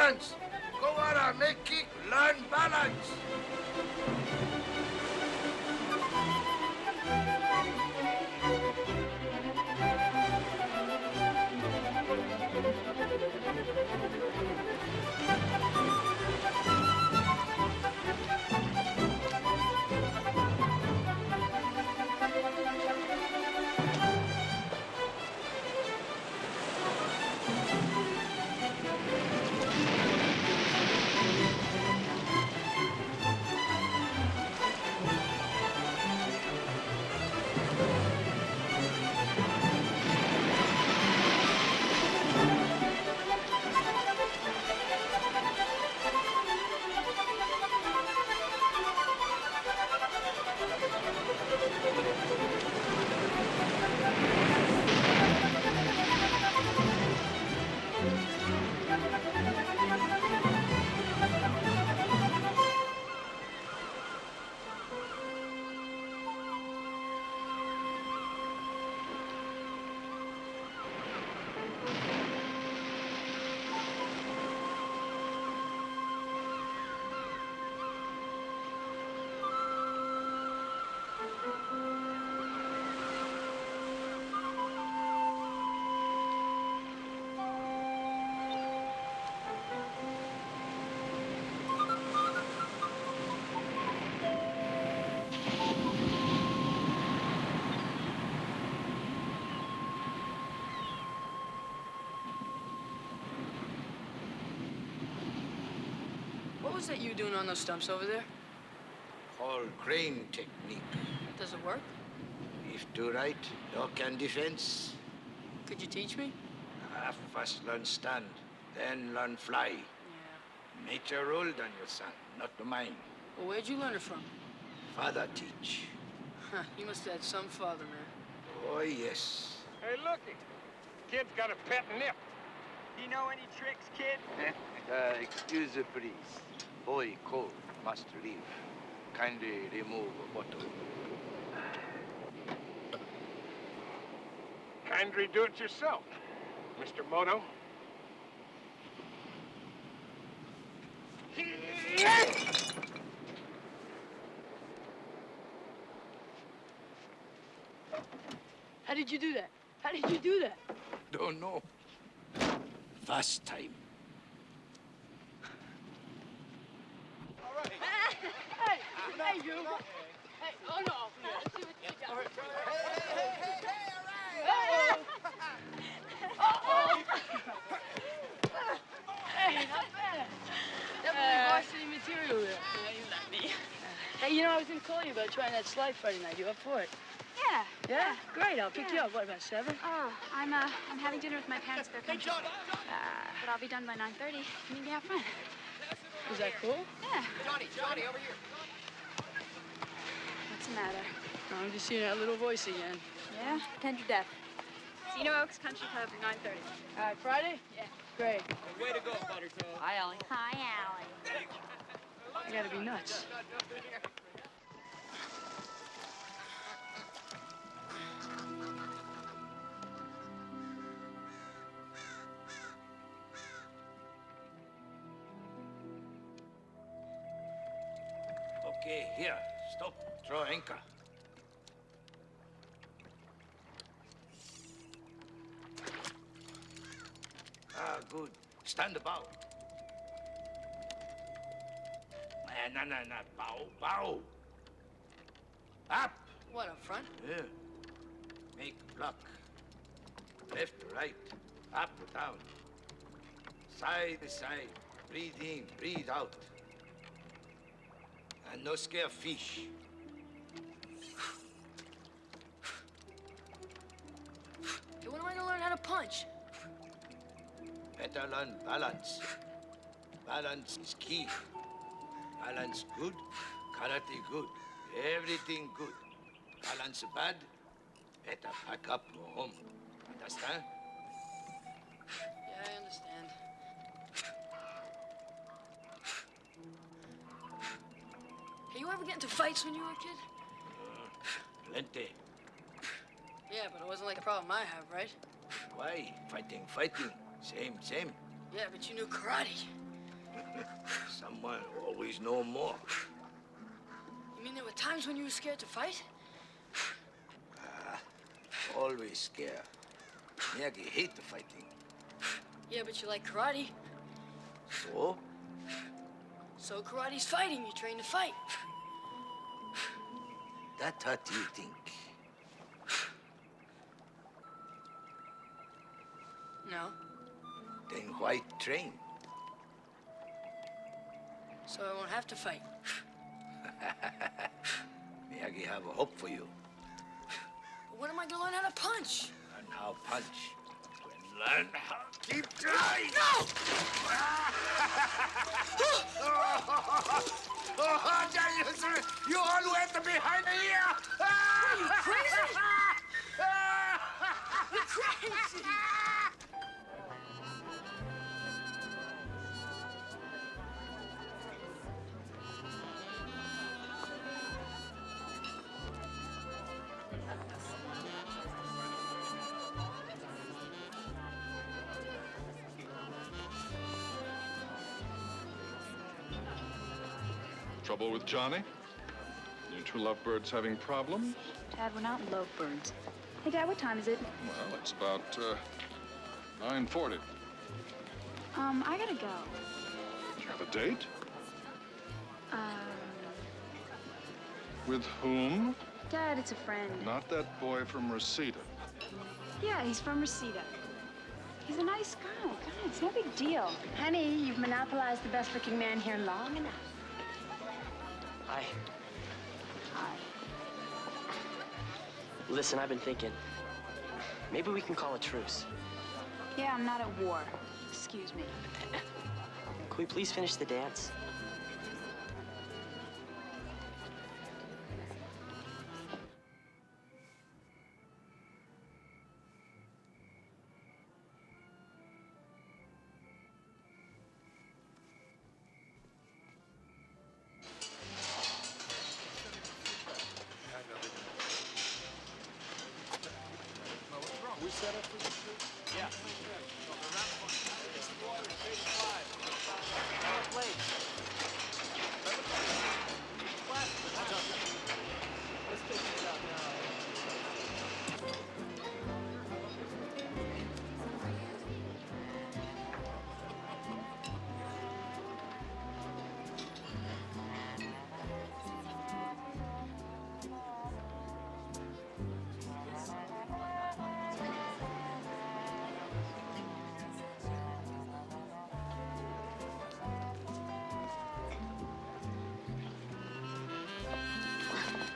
balance. Kowara, make kick, learn balance. What was that you doing on those stumps over there? Called crane technique. Does it work? If do right, no can defense. Could you teach me? First learn stand, then learn fly. Yeah. Nature ruled on your son, not mine. Well, where'd you learn it from? Father teach. Huh, you must have had some father, man. Oh, yes. Hey, looky. Kid's got a pet nip. You know any tricks, kid? Excuse the please. Boy cold, must leave. Kindly remove bottle. Kindly do it yourself, Mr. Moto. How did you do that? How did you do that? Don't know. Fast time. Hey, hey, you! Hey, oh no! Let's see what you got. Hey, not bad. Definitely varsity material there. Yeah, you let me. Hey, you know, I was gonna call you about trying that slide Friday night. You up for it? Yeah. Yeah? Great, I'll pick you up. What, about 7? Oh, I'm having dinner with my parents. They're country. But I'll be done by 9:30. Meet me out front. Is that cool? Yeah. Johnny, over here. What's the matter? I'm just hearing that little voice again. Yeah? Tend your death. Cino Oaks Country Club, 9:30. All right, Friday? Yeah. Great. Way to go, Buttertoes. Hi, Allie. Hi, Allie. I gotta be nuts. Okay, here. Stop. Throw anchor. Ah, good. Stand about. No. Bow. Up. What, up front? Yeah. Make block. Left, right. Up, down. Side to side. Breathe in, breathe out. And no scare fish. Hey, when am I gonna learn how to punch? Better learn balance. Balance is key. Balance good, karate good, everything good. Balance bad, better pack up, go home. Understand? Yeah, I understand. Hey, you ever get into fights when you were a kid? Plenty. Yeah, but it wasn't like the problem I have, right? Why? Fighting. Same. Yeah, but you knew karate. Someone always know more. You mean there were times when you were scared to fight? Always scared. Miyagi hate the fighting. Yeah, but you like karate. So? So karate's fighting. You train to fight. That's what you think. No. Then why train? So I won't have to fight. Miyagi have a hope for you. But when am I gonna learn how to punch? Learn how punch. When learn how keep trying. No! Oh, Danielson, you all went behind the ear. Are you crazy? You're crazy! Trouble with Johnny? You two lovebirds having problems? Dad, we're not lovebirds. Hey, Dad, what time is it? Well, it's about 9:40. I gotta go. You have a date? Um, With whom? Dad, it's a friend. Not that boy from Reseda. Yeah, he's from Reseda. He's a nice guy. God, it's no big deal. Honey, you've monopolized the best-looking man here long enough. Hi. Hi. Listen, I've been thinking. Maybe we can call a truce. Yeah, I'm not at war. Excuse me. Can we please finish the dance?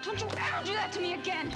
Don't you ever do that to me again!